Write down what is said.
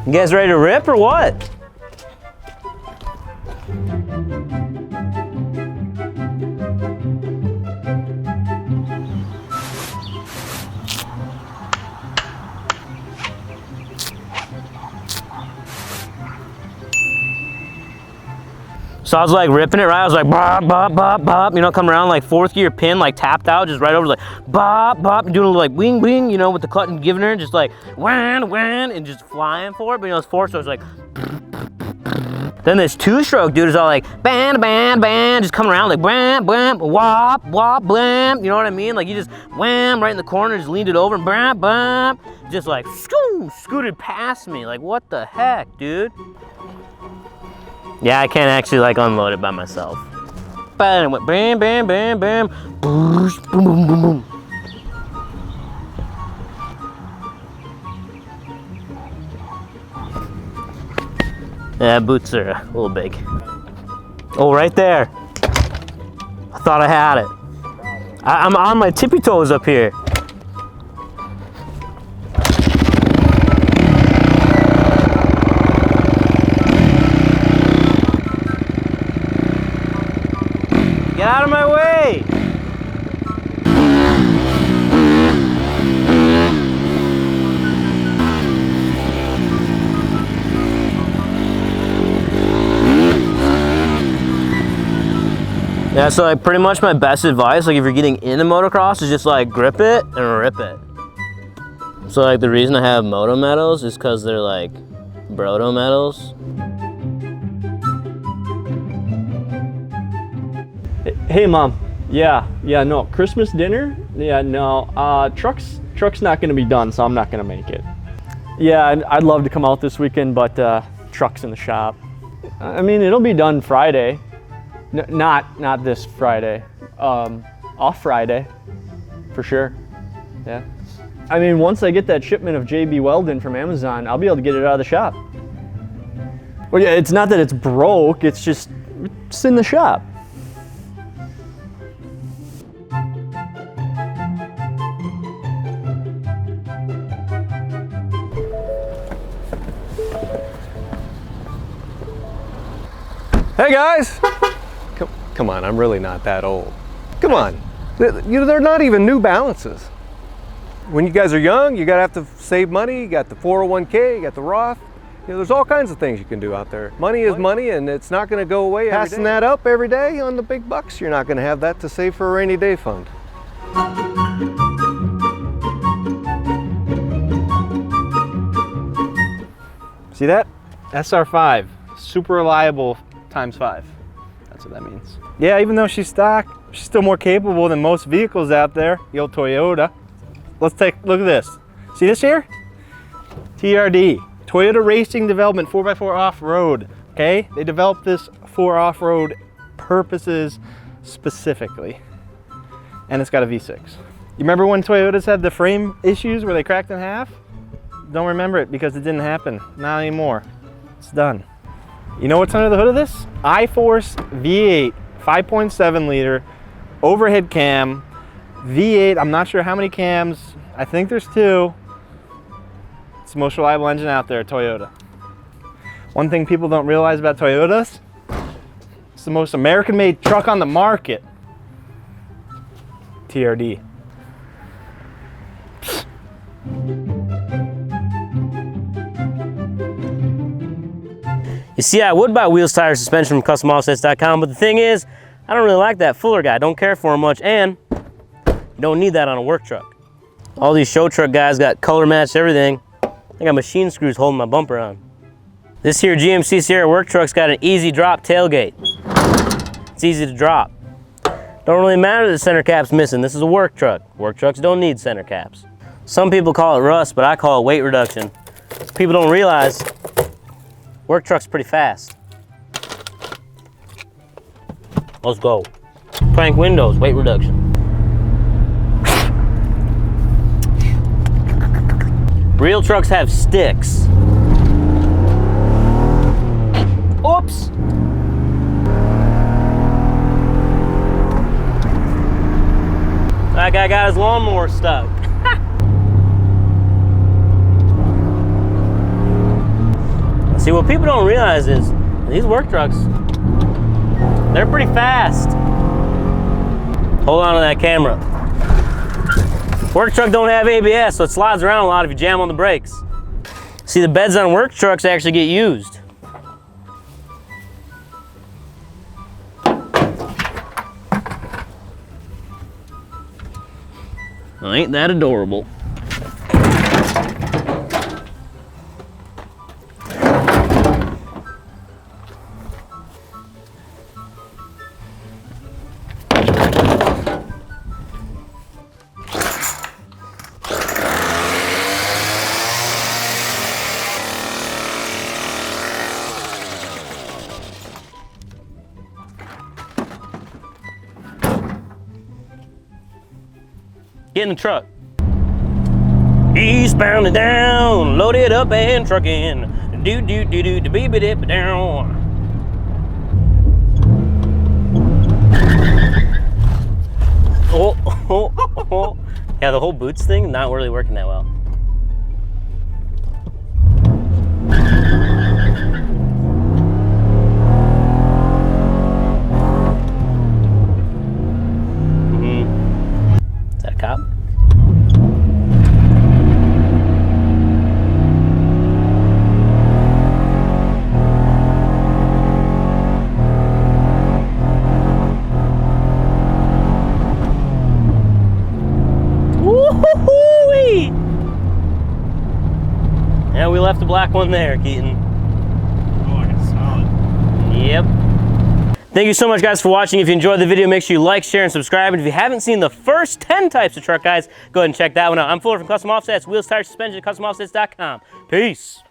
You guys ready to rip or what? So I was like ripping it, right? I was like bop, bop, bop, bop, you know, come around like 4th gear pin, like tapped out, just right over, like bop, bop, doing a little like wing, wing, you know, with the clutch and giving her, just like whan, whan, and just flying for it. But you know, it's 4, so it's like. Then this 2-stroke dude is all like bam, bam, bam, just coming around like bam, bam, wop, wop, blam. You know what I mean? Like you just wham right in the corner, just leaned it over and bam, bam, just like scooted past me. Like what the heck, dude? Yeah, I can't actually like unload it by myself. But it went bam, bam, bam, bam, boom, boom, boom, boom, boom. Yeah, boots are a little big. Oh, right there. I thought I had it. I'm on my tippy toes up here. Get out of my way! Yeah, so like pretty much my best advice, like if you're getting into motocross, is just like grip it and rip it. So like the reason I have moto medals is because they're like broto medals. Hey mom, yeah, no, Christmas dinner? Yeah, no, truck's not gonna be done, so I'm not gonna make it. Yeah, I'd love to come out this weekend, but truck's in the shop. I mean, it'll be done Friday. Not this Friday, off Friday, for sure, yeah. I mean, once I get that shipment of JB Weldon from Amazon, I'll be able to get it out of the shop. Well, yeah, it's not that it's broke, it's just, it's in the shop. Hey guys! Come on, I'm really not that old. Come on, they're not even New Balances. When you guys are young, you gotta have to save money. You got the 401k, you got the Roth. You know, there's all kinds of things you can do out there. Money is money, and it's not gonna go away. Passing that up every day on the big bucks, you're not gonna have that to save for a rainy day fund. See that? SR5, super reliable ×5. That's what that means. Yeah, even though she's stock, she's still more capable than most vehicles out there. The old Toyota. Let's take a look at this. See this here? TRD, Toyota Racing Development 4x4 Off-Road. Okay, they developed this for off-road purposes specifically, and it's got a V6. You remember when Toyotas had the frame issues where they cracked in half? Don't remember it because it didn't happen. Not anymore. It's done. You know what's under the hood of this? iForce V8, 5.7 liter, overhead cam, V8, I'm not sure how many cams. I think there's 2. It's the most reliable engine out there, Toyota. One thing people don't realize about Toyotas, it's the most American-made truck on the market. TRD. You see, I would buy wheels, tires, suspension from CustomOffsets.com, but the thing is, I don't really like that Fuller guy. I don't care for him much, and you don't need that on a work truck. All these show truck guys got color matched everything. I got machine screws holding my bumper on. This here GMC Sierra work truck's got an easy drop tailgate. It's easy to drop. Don't really matter that the center cap's missing. This is a work truck. Work trucks don't need center caps. Some people call it rust, but I call it weight reduction. People don't realize work truck's pretty fast. Let's go. Crank windows, weight reduction. Real trucks have sticks. Oops. That guy got his lawnmower stuck. See, what people don't realize is these work trucks, they're pretty fast. Hold on to that camera. Work truck don't have ABS, so it slides around a lot if you jam on the brakes. See, the beds on work trucks actually get used. Well, ain't that adorable? Get in the truck. Eastbound and down, loaded up and trucking. Do do do do do be be dip down. Oh. Yeah, the whole boots thing not really working that well. Is that a cop? Woo-hoo-hoo-wee! Yeah, we left the black one there, Keaton. Oh, I can smell it. Yep. Thank you so much, guys, for watching. If you enjoyed the video, make sure you like, share, and subscribe. And if you haven't seen the first 10 types of truck guys, go ahead and check that one out. I'm Fuller from Custom Offsets, wheels, tires, suspension, customoffsets.com. Peace.